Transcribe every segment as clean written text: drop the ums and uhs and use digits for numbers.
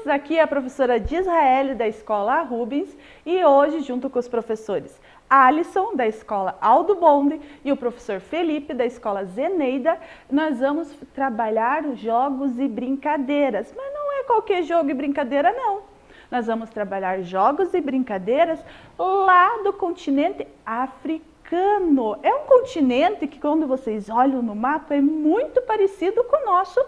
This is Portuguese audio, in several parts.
todos! Aqui é a professora Disraeli da Escola Rubens e hoje, junto com os professores Alisson, da Escola Aldo Bonde, e o professor Felipe, da Escola Zeneida, nós vamos trabalhar jogos e brincadeiras. Mas não é qualquer jogo e brincadeira, não. Nós vamos trabalhar jogos e brincadeiras lá do continente africano. É um continente que, quando vocês olham no mapa, é muito parecido com o nosso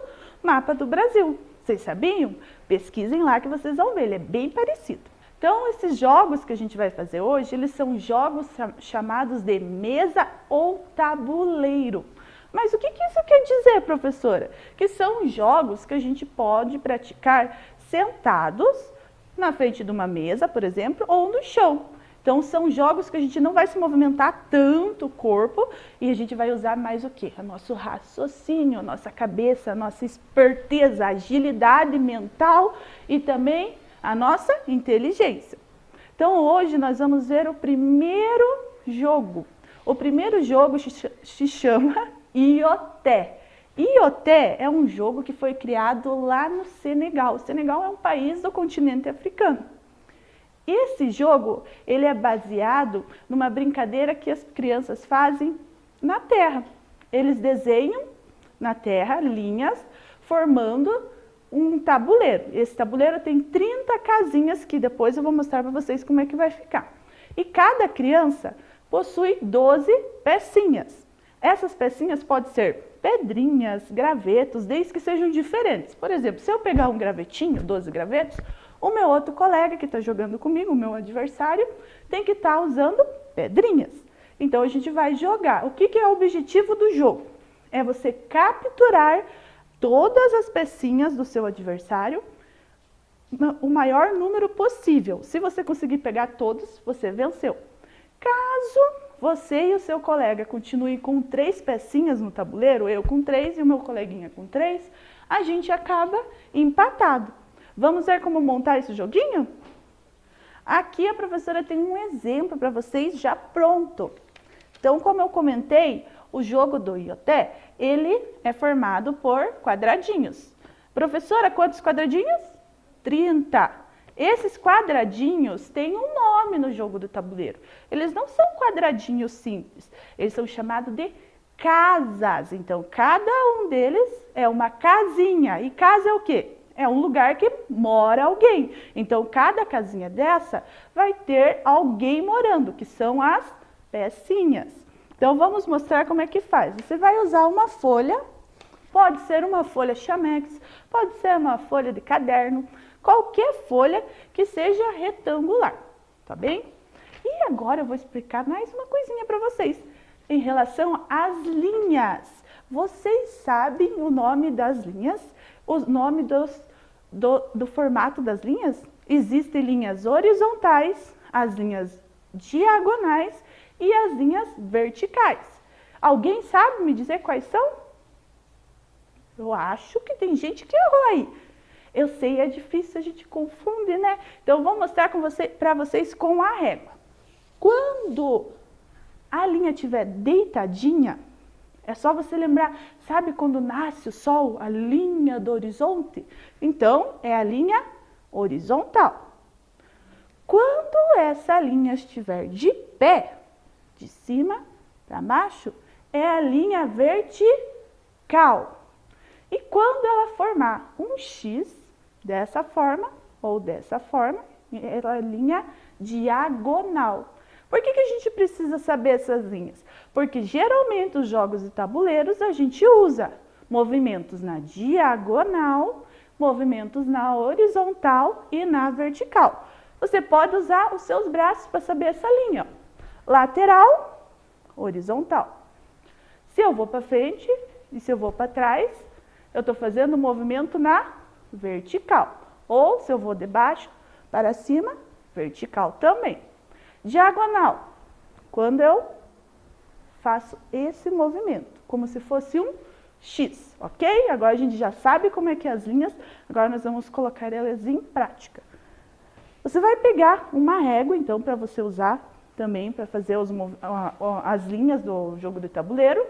mapa do Brasil. Vocês sabiam? Pesquisem lá que vocês vão ver, ele é bem parecido. Então, esses jogos que a gente vai fazer hoje, eles são jogos chamados de mesa ou tabuleiro. Mas o que isso quer dizer, professora? Que são jogos que a gente pode praticar sentados na frente de uma mesa, por exemplo, ou no chão. Então, são jogos que a gente não vai se movimentar tanto o corpo e a gente vai usar mais o quê? O nosso raciocínio, a nossa cabeça, a nossa esperteza, agilidade mental e também a nossa inteligência. Então, hoje nós vamos ver o primeiro jogo. O primeiro jogo se chama Ioté. Ioté é um jogo que foi criado lá no Senegal. O Senegal é um país do continente africano. Esse jogo, ele é baseado numa brincadeira que as crianças fazem na terra. Eles desenham na terra linhas, formando um tabuleiro. Esse tabuleiro tem 30 casinhas, que depois eu vou mostrar para vocês como é que vai ficar. E cada criança possui 12 pecinhas. Essas pecinhas podem ser pedrinhas, gravetos, desde que sejam diferentes. Por exemplo, se eu pegar um gravetinho, 12 gravetos, o meu outro colega que está jogando comigo, o meu adversário, tem que estar usando pedrinhas. Então, a gente vai jogar. O que é o objetivo do jogo? É você capturar todas as pecinhas do seu adversário, o maior número possível. Se você conseguir pegar todos, você venceu. Caso você e o seu colega continuem com 3 pecinhas no tabuleiro, eu com 3 e o meu coleguinha com 3, a gente acaba empatado. Vamos ver como montar esse joguinho? Aqui a professora tem um exemplo para vocês já pronto. Então, como eu comentei, o jogo do Ioté, ele é formado por quadradinhos. Professora, quantos quadradinhos? 30. Esses quadradinhos têm um nome no jogo do tabuleiro. Eles não são quadradinhos simples, eles são chamados de casas. Então, cada um deles é uma casinha. E casa é o quê? É um lugar que mora alguém. Então, cada casinha dessa vai ter alguém morando, que são as pecinhas. Então, vamos mostrar como é que faz. Você vai usar uma folha, pode ser uma folha chamex, pode ser uma folha de caderno, qualquer folha que seja retangular, tá bem? E agora eu vou explicar mais uma coisinha para vocês, em relação às linhas. Vocês sabem o nome das linhas? O nome do formato das linhas? Existem linhas horizontais, as linhas diagonais e as linhas verticais. Alguém sabe me dizer quais são? Eu acho que tem gente que errou aí. Eu sei, é difícil, a gente confunde, né? Então, eu vou mostrar para vocês com a régua. Quando a linha estiver deitadinha, é só você lembrar, sabe quando nasce o sol, a linha do horizonte? Então, é a linha horizontal. Quando essa linha estiver de pé, de cima para baixo, é a linha vertical. E quando ela formar um X, dessa forma ou dessa forma, é a linha diagonal. Por que a gente precisa saber essas linhas? Porque geralmente os jogos de tabuleiros a gente usa movimentos na diagonal, movimentos na horizontal e na vertical. Você pode usar os seus braços para saber essa linha. Ó. Lateral, horizontal. Se eu vou para frente e se eu vou para trás, eu estou fazendo o movimento na vertical. Ou se eu vou de baixo para cima, vertical também. Diagonal, quando eu faço esse movimento, como se fosse um X, ok? Agora a gente já sabe como é que é as linhas, agora nós vamos colocar elas em prática. Você vai pegar uma régua, então, para você usar também para fazer as linhas do jogo de tabuleiro,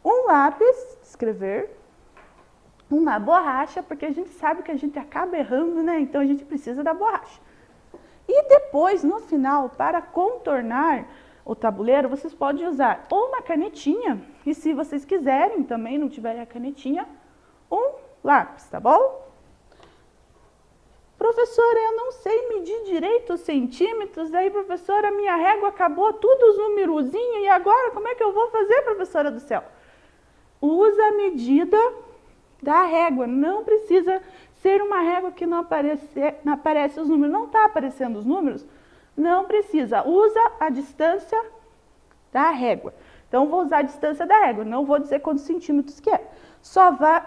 um lápis, escrever, uma borracha, porque a gente sabe que a gente acaba errando, né? Então a gente precisa da borracha. E depois, no final, para contornar o tabuleiro, vocês podem usar ou uma canetinha, e se vocês quiserem também, não tiverem a canetinha, um lápis, tá bom? Professora, eu não sei medir direito os centímetros, aí professora, minha régua acabou, tudo os numerozinhos, e agora como é que eu vou fazer, professora do céu? Usa a medida da régua, não precisa ser uma régua que não aparece os números, não está aparecendo os números, não precisa, usa a distância da régua. Então, vou usar a distância da régua, não vou dizer quantos centímetros que é,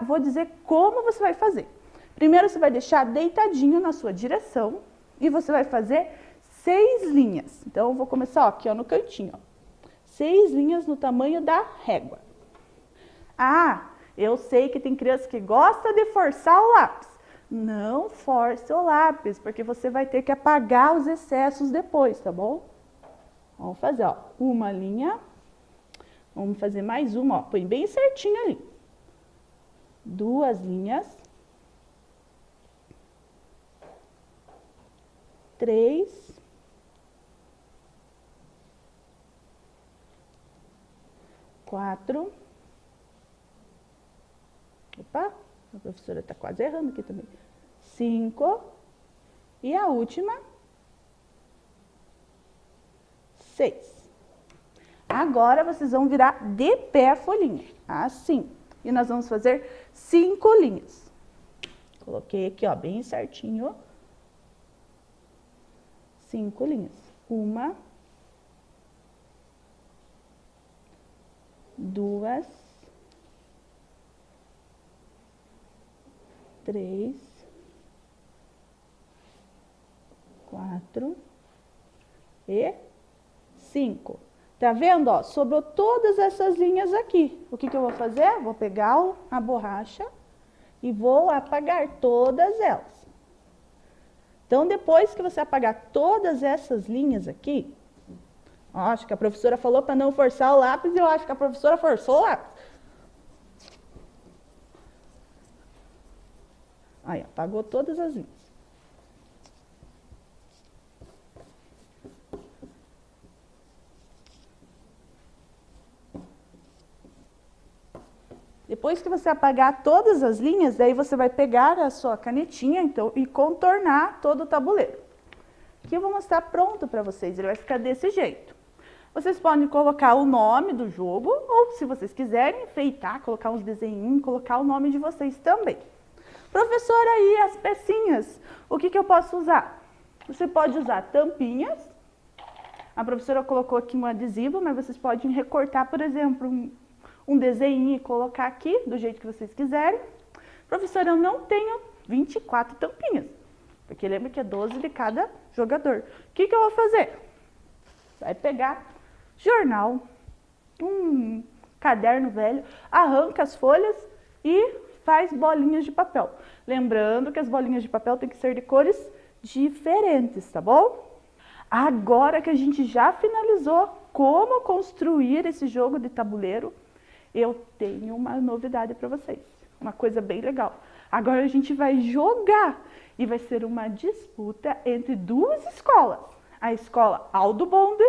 vou dizer como você vai fazer. Primeiro, você vai deixar deitadinho na sua direção e você vai fazer 6 linhas. Então, eu vou começar aqui no cantinho, 6 linhas no tamanho da régua. Ah, eu sei que tem criança que gosta de forçar o lápis. Não force o lápis, porque você vai ter que apagar os excessos depois, tá bom? Vamos fazer, uma linha. Vamos fazer mais uma, põe bem certinho ali. 2 linhas. 3. 4. Opa, a professora está quase errando aqui também. 5. E a última, 6. Agora, vocês vão virar de pé a folhinha, assim. E nós vamos fazer 5 linhas. Coloquei aqui, bem certinho. 5 linhas. 1, 2, 3, 4 e 5. Tá vendo, sobrou todas essas linhas aqui. O que eu vou fazer? Vou pegar a borracha e vou apagar todas elas. Então, depois que você apagar todas essas linhas aqui, acho que a professora falou para não forçar o lápis e eu acho que a professora forçou o lápis. Aí, apagou todas as linhas. Depois que você apagar todas as linhas, daí você vai pegar a sua canetinha e contornar todo o tabuleiro. Aqui eu vou mostrar pronto para vocês, ele vai ficar desse jeito. Vocês podem colocar o nome do jogo, ou se vocês quiserem, enfeitar, colocar uns desenhinhos, colocar o nome de vocês também. Professora, aí as pecinhas, o que eu posso usar? Você pode usar tampinhas. A professora colocou aqui um adesivo, mas vocês podem recortar, por exemplo, um desenho e colocar aqui, do jeito que vocês quiserem. Professora, eu não tenho 24 tampinhas, porque lembra que é 12 de cada jogador. O que eu vou fazer? Vai pegar jornal, um caderno velho, arranca as folhas e faz bolinhas de papel. Lembrando que as bolinhas de papel têm que ser de cores diferentes, tá bom? Agora que a gente já finalizou como construir esse jogo de tabuleiro, eu tenho uma novidade para vocês, uma coisa bem legal. Agora a gente vai jogar e vai ser uma disputa entre 2 escolas. A escola Aldo Bonde,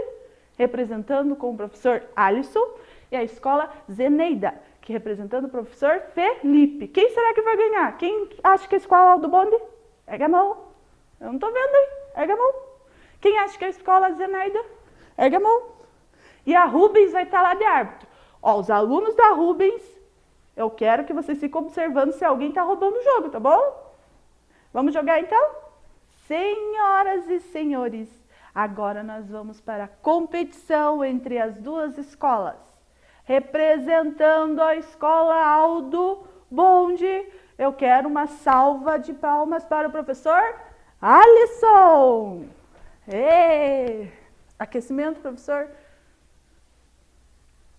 representando com o professor Alisson, e a escola Zeneida, que representando o professor Felipe. Quem será que vai ganhar? Quem acha que é a escola Aldo Bonde? Erga a mão. Eu não estou vendo aí. Erga a mão. Quem acha que é a escola Zeneida? Erga a mão. E a Rubens vai estar lá de árbitro. Os alunos da Rubens, eu quero que vocês fiquem observando se alguém está roubando o jogo, tá bom? Vamos jogar então? Senhoras e senhores, agora nós vamos para a competição entre as 2 escolas. Representando a escola Aldo Bonde, eu quero uma salva de palmas para o professor Alisson. Aquecimento, professor?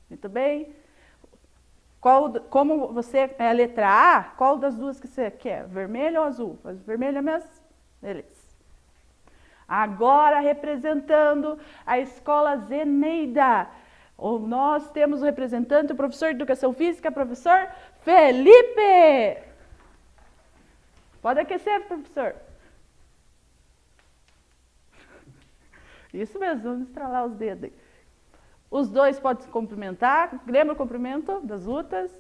Muito bem. Como você é a letra A, qual das 2 que você quer? Vermelho ou azul? Vermelho mesmo? Beleza. Agora, representando a escola Zeneida, nós temos o representante, o professor de Educação Física, professor Felipe. Pode aquecer, professor. Isso mesmo, vamos estralar os dedos aí. Os dois podem se cumprimentar. Lembra o cumprimento das lutas?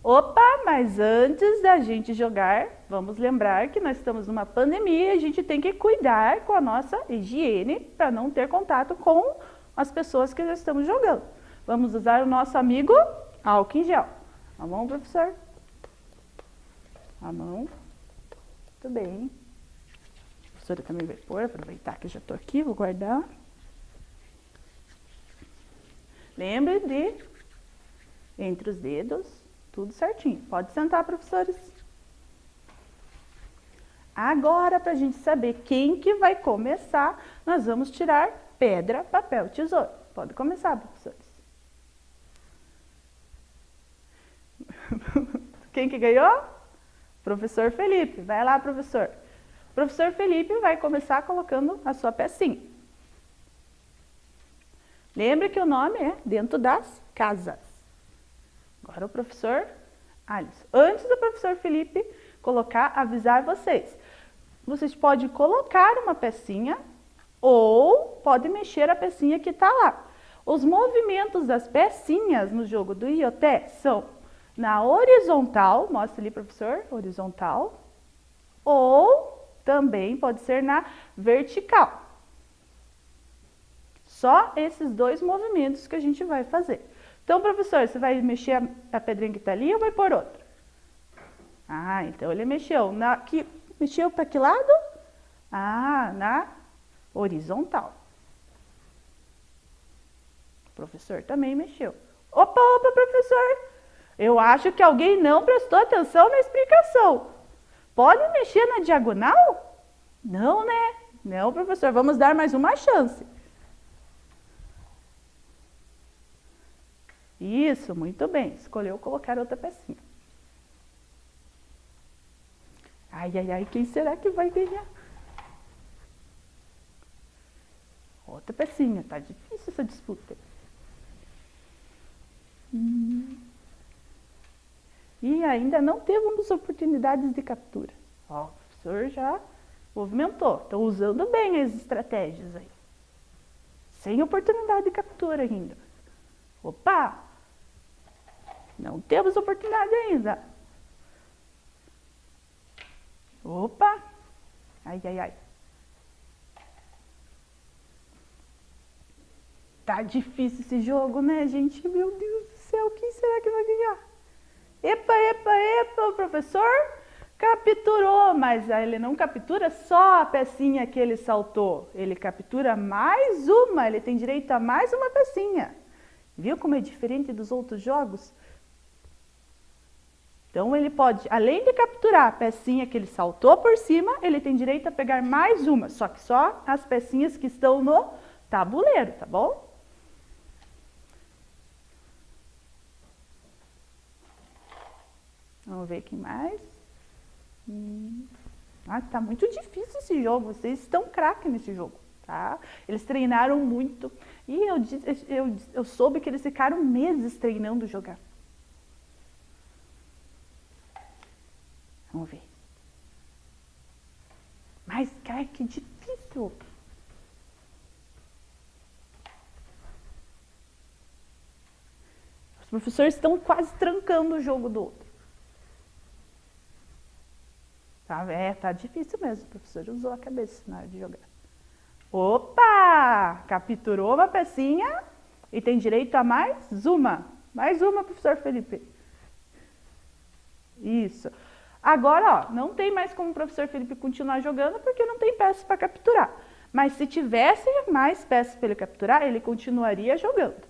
Opa, mas antes da gente jogar, vamos lembrar que nós estamos numa pandemia e a gente tem que cuidar com a nossa higiene para não ter contato com as pessoas que já estamos jogando. Vamos usar o nosso amigo álcool em gel. A mão, professor. A mão. Muito bem. A professora também vai pôr, aproveitar que eu já estou aqui, vou guardar. Lembre de, entre os dedos, tudo certinho. Pode sentar, professores. Agora, para a gente saber quem que vai começar, nós vamos tirar pedra, papel, tesoura. Pode começar, professores. Quem que ganhou? Professor Felipe. Vai lá, professor. Professor Felipe vai começar colocando a sua pecinha. Lembre que o nome é dentro das casas. Agora o professor Alisson. Antes do professor Felipe avisar vocês. Vocês podem colocar uma pecinha ou pode mexer a pecinha que está lá. Os movimentos das pecinhas no jogo do Ioté são na horizontal, mostra ali, professor, horizontal, ou também pode ser na vertical. Só esses dois movimentos que a gente vai fazer. Então, professor, você vai mexer a pedrinha que está ali ou vai pôr outra? Ah, então ele mexeu. Mexeu para que lado? Ah, na horizontal. O professor também mexeu. Opa, professor. Eu acho que alguém não prestou atenção na explicação. Pode mexer na diagonal? Não, né? Não, professor. Vamos dar mais uma chance. Isso, muito bem. Escolheu colocar outra pecinha. Ai, ai, ai, quem será que vai ganhar? Outra pecinha, tá difícil essa disputa. E ainda não temos oportunidades de captura. Ó, o professor já movimentou. Estão usando bem as estratégias aí. Sem oportunidade de captura ainda. Opa! Não temos oportunidade ainda. Opa! Ai, ai, ai. Tá difícil esse jogo, né, gente? Meu Deus do céu, quem será que vai ganhar? Epa, epa, epa, o professor capturou, mas ele não captura só a pecinha que ele saltou. Ele captura mais uma, ele tem direito a mais uma pecinha. Viu como é diferente dos outros jogos? Então ele pode, além de capturar a pecinha que ele saltou por cima, ele tem direito a pegar mais uma, só que só as pecinhas que estão no tabuleiro, tá bom? Vamos ver quem mais. Tá muito difícil esse jogo, vocês estão craque nesse jogo, tá? Eles treinaram muito e eu soube que eles ficaram meses treinando jogar. Vamos ver. Mas, cara, que difícil. Os professores estão quase trancando o jogo do outro. Tá difícil mesmo. O professor usou a cabeça na hora de jogar. Opa! Capturou uma pecinha e tem direito a mais uma. Mais uma, professor Felipe. Isso. Agora, ó, não tem mais como o professor Felipe continuar jogando porque não tem peças para capturar. Mas se tivesse mais peças para ele capturar, ele continuaria jogando.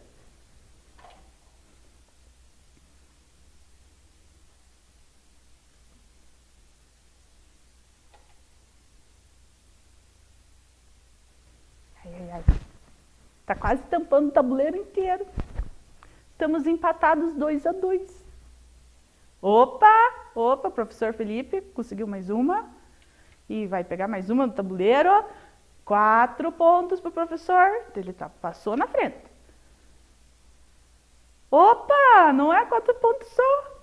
Ai, ai, ai. Tá quase tampando o tabuleiro inteiro. Estamos empatados 2-2. Opa, professor Felipe conseguiu mais uma. E vai pegar mais uma no tabuleiro. 4 pontos para o professor. Ele passou na frente. Opa, não é 4 pontos só.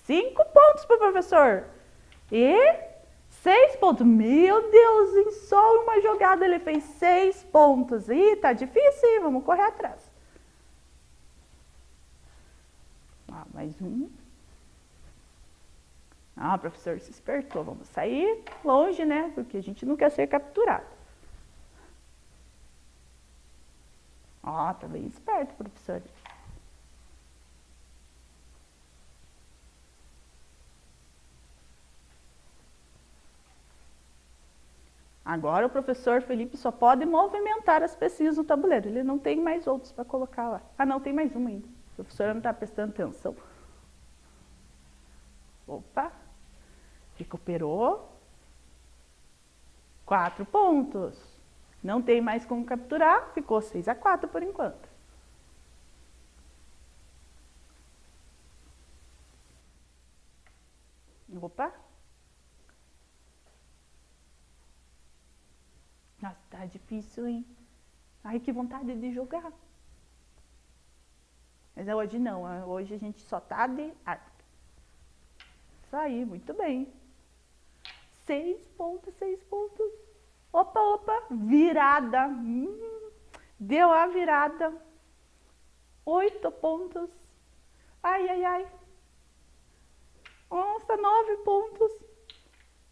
5 pontos para o professor. E 6 pontos. Meu Deus, em só uma jogada ele fez 6 pontos. Ih, tá difícil, hein? Vamos correr atrás. Mais um. O professor se espertou. Vamos sair longe, né? Porque a gente não quer ser capturado. Tá bem esperto, professor. Agora o professor Felipe só pode movimentar as pecinhas no tabuleiro. Ele não tem mais outros para colocar lá. Não, tem mais um ainda. O professor não está prestando atenção. Opa! Recuperou. 4 pontos. Não tem mais como capturar. Ficou 6-4 por enquanto. Opa! Nossa, tá difícil, hein? Ai, que vontade de jogar. Mas hoje não. Hoje a gente só tá de árbitro. Isso aí, muito bem. 6 pontos, 6 pontos. Opa, virada. Deu a virada. 8 pontos. Ai. Nossa, 9 pontos.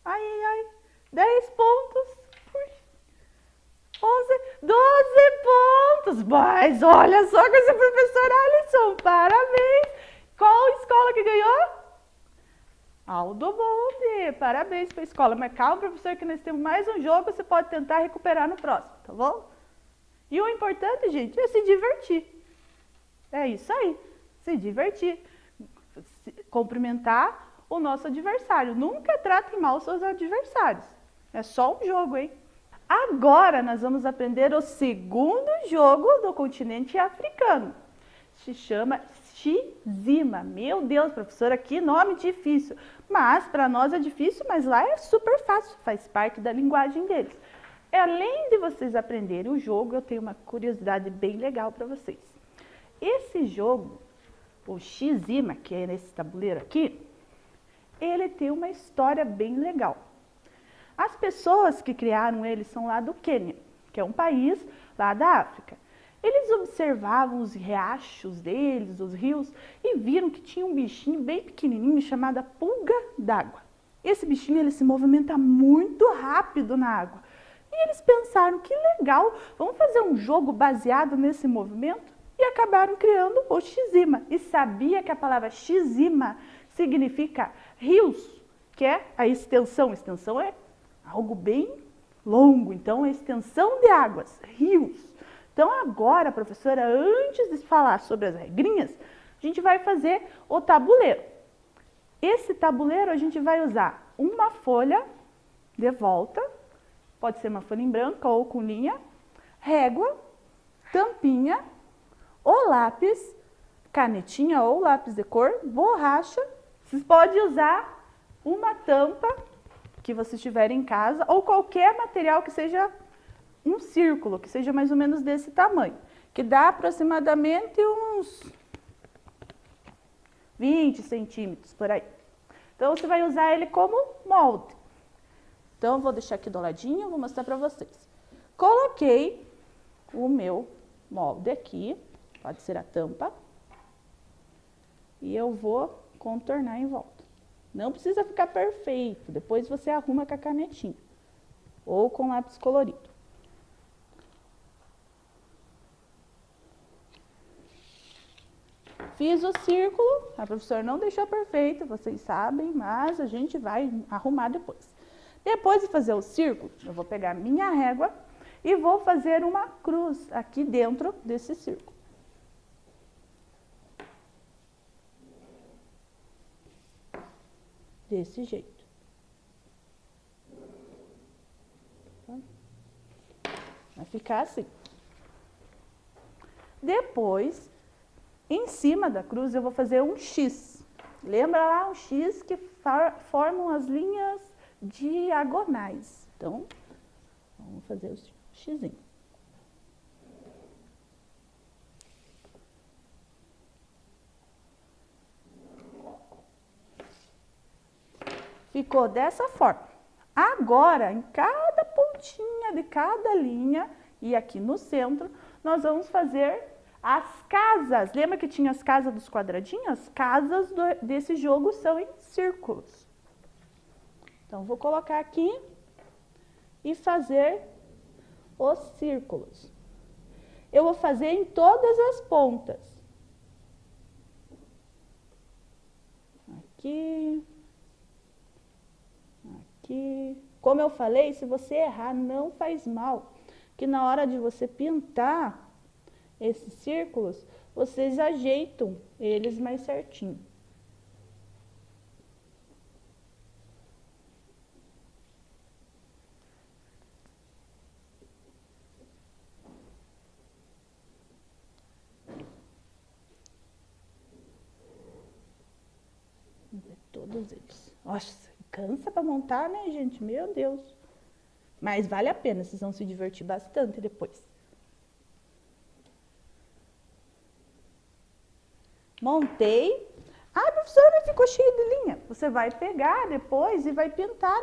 Ai. 10 pontos. 11, 12 pontos. Mas olha só com esse professor Alisson. Parabéns. Qual escola que ganhou? Aldo Bonde, parabéns para a escola. Mas calma, professor, que nós temos mais um jogo, você pode tentar recuperar no próximo, tá bom? E o importante, gente, é se divertir. É isso aí, se divertir. Cumprimentar o nosso adversário. Nunca tratem mal os seus adversários. É só um jogo, hein? Agora nós vamos aprender o segundo jogo do continente africano. Se chama Xizima. Meu Deus, professora, que nome difícil. Mas para nós é difícil, mas lá é super fácil, faz parte da linguagem deles. Além de vocês aprenderem o jogo, eu tenho uma curiosidade bem legal para vocês. Esse jogo, o Xizima, que é nesse tabuleiro aqui, ele tem uma história bem legal. As pessoas que criaram ele são lá do Quênia, que é um país lá da África. Eles observavam os riachos deles, os rios, e viram que tinha um bichinho bem pequenininho chamado pulga d'água. Esse bichinho ele se movimenta muito rápido na água. E eles pensaram, que legal, vamos fazer um jogo baseado nesse movimento? E acabaram criando o Xizima. E sabia que a palavra Xizima significa rios, que é a extensão. Extensão é algo bem longo, então é extensão de águas, rios. Então agora, professora, antes de falar sobre as regrinhas, a gente vai fazer o tabuleiro. Esse tabuleiro a gente vai usar uma folha de volta, pode ser uma folha em branco ou com linha, régua, tampinha, ou lápis, canetinha ou lápis de cor, borracha. Vocês podem usar uma tampa que vocês tiverem em casa ou qualquer material que seja um círculo, que seja mais ou menos desse tamanho, que dá aproximadamente uns 20 centímetros por aí. Então, você vai usar ele como molde. Então, eu vou deixar aqui do ladinho, vou mostrar para vocês. Coloquei o meu molde aqui, pode ser a tampa, e eu vou contornar em volta. Não precisa ficar perfeito, depois você arruma com a canetinha ou com lápis colorido. Fiz o círculo, a professora não deixou perfeito, vocês sabem, mas a gente vai arrumar depois. Depois de fazer o círculo, eu vou pegar minha régua e vou fazer uma cruz aqui dentro desse círculo. Desse jeito. Vai ficar assim. Depois, em cima da cruz, eu vou fazer um X. Lembra lá um X que formam as linhas diagonais. Então, vamos fazer o Xzinho. ficou dessa forma. Agora, em cada pontinha de cada linha e aqui no centro, nós vamos fazer as casas. Lembra que tinha as casas dos quadradinhos? As casas desse jogo são em círculos. Então, vou colocar aqui e fazer os círculos. Eu vou fazer em todas as pontas. Aqui. Aqui. Como eu falei, se você errar, não faz mal. Que na hora de você pintar esses círculos, vocês ajeitam eles mais certinho. Todos eles. Nossa, cansa para montar, né, gente? Meu Deus. Mas vale a pena, vocês vão se divertir bastante depois. Montei. Ah, professora, ficou cheio de linha. Você vai pegar depois e vai pintar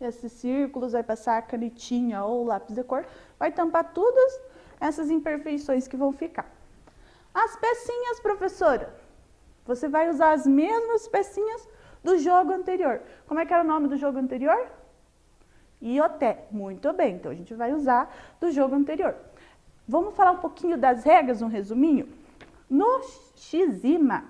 esses círculos, vai passar a canetinha ou lápis de cor, vai tampar todas essas imperfeições que vão ficar. As pecinhas, professora. Você vai usar as mesmas pecinhas do jogo anterior. Como é que era o nome do jogo anterior? Ioté. Muito bem, então a gente vai usar do jogo anterior. Vamos falar um pouquinho das regras, um resuminho? No Shizima,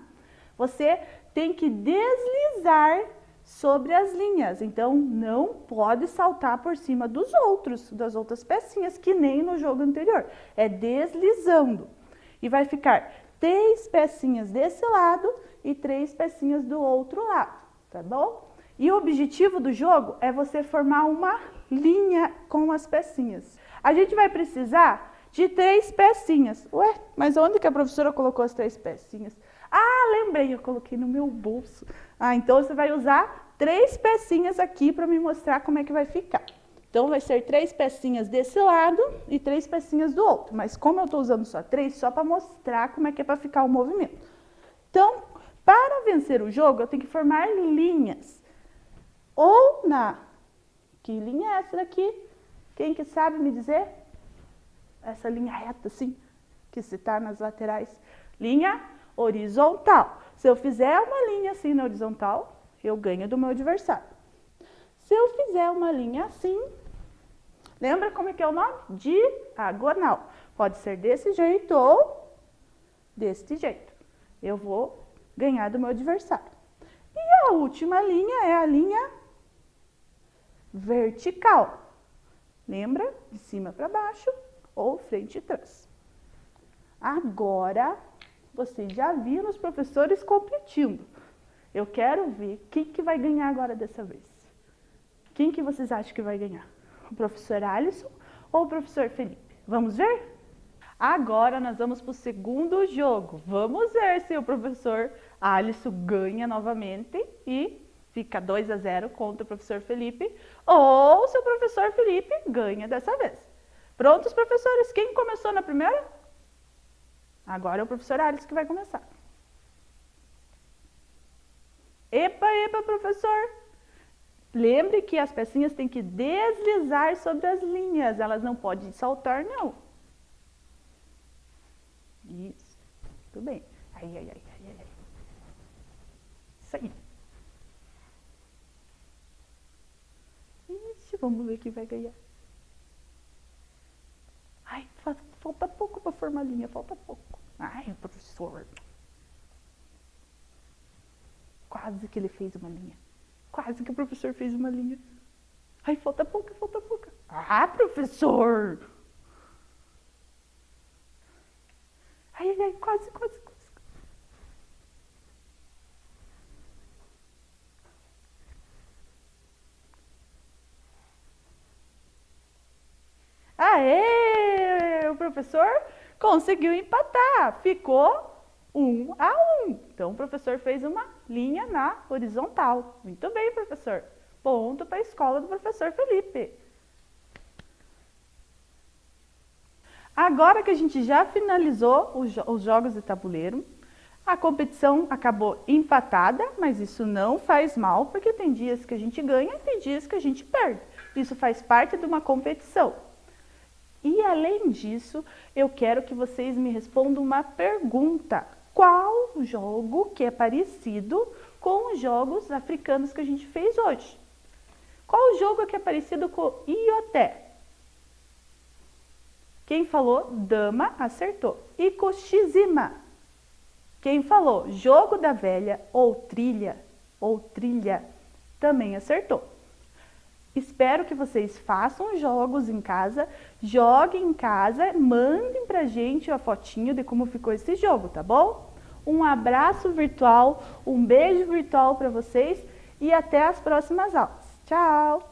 você tem que deslizar sobre as linhas. Então, não pode saltar por cima das outras pecinhas, que nem no jogo anterior. É deslizando. E vai ficar 3 pecinhas desse lado e 3 pecinhas do outro lado, tá bom? E o objetivo do jogo é você formar uma linha com as pecinhas. A gente vai precisar de 3 pecinhas. Ué, mas onde que a professora colocou as 3 pecinhas? Ah, lembrei, eu coloquei no meu bolso. Ah, então você vai usar 3 pecinhas aqui para me mostrar como é que vai ficar. Então, vai ser 3 pecinhas desse lado e 3 pecinhas do outro. Mas como eu estou usando só 3, só para mostrar como é que é para ficar o movimento. Então, para vencer o jogo, eu tenho que formar linhas. Ou na... Que linha é essa daqui? Quem que sabe me dizer? Essa linha reta, assim, que se está nas laterais. Linha horizontal. Se eu fizer uma linha assim na horizontal, eu ganho do meu adversário. Se eu fizer uma linha assim, lembra como é que é o nome? Diagonal. Pode ser desse jeito ou deste jeito. Eu vou ganhar do meu adversário. E a última linha é a linha vertical. Lembra? De cima para baixo ou frente e trás. Agora, vocês já viram os professores competindo. Eu quero ver quem que vai ganhar agora dessa vez. Quem que vocês acham que vai ganhar? O professor Alisson ou o professor Felipe? Vamos ver? Agora nós vamos para o segundo jogo. Vamos ver se o professor Alisson ganha novamente e fica 2-0 contra o professor Felipe, ou se o professor Felipe ganha dessa vez. Prontos, professores? Quem começou na primeira? Agora é o professor Alisson que vai começar. Epa, epa, professor! Lembre que as pecinhas têm que deslizar sobre as linhas, elas não podem saltar, não. Isso, tudo bem. Ai, ai, ai, ai, ai. Isso aí. Ixi, vamos ver quem vai ganhar. Ai, falta pouco para formar a linha, falta pouco. Ai, professor. Quase que ele fez uma linha. Quase que o professor fez uma linha. Ai, falta pouca, falta pouca. Ah, professor! Ai, ai, ai, quase, quase, quase. Aê! O professor conseguiu empatar. Ficou 1-1. Então, o professor fez uma linha na horizontal. Muito bem, professor. Ponto para a escola do professor Felipe. Agora que a gente já finalizou os jogos de tabuleiro, A competição acabou empatada, mas isso não faz mal, porque tem dias que a gente ganha e tem dias que a gente perde. Isso faz parte de uma competição. E além disso, eu quero que vocês me respondam uma pergunta. Qual jogo que é parecido com os jogos africanos que a gente fez hoje? Qual jogo que é parecido com ioté? Quem falou dama acertou. E coxizima? Quem falou jogo da velha ou trilha também acertou. Espero que vocês façam jogos em casa, joguem em casa, mandem pra gente a fotinho de como ficou esse jogo, tá bom? Um abraço virtual, um beijo virtual para vocês e até as próximas aulas. Tchau!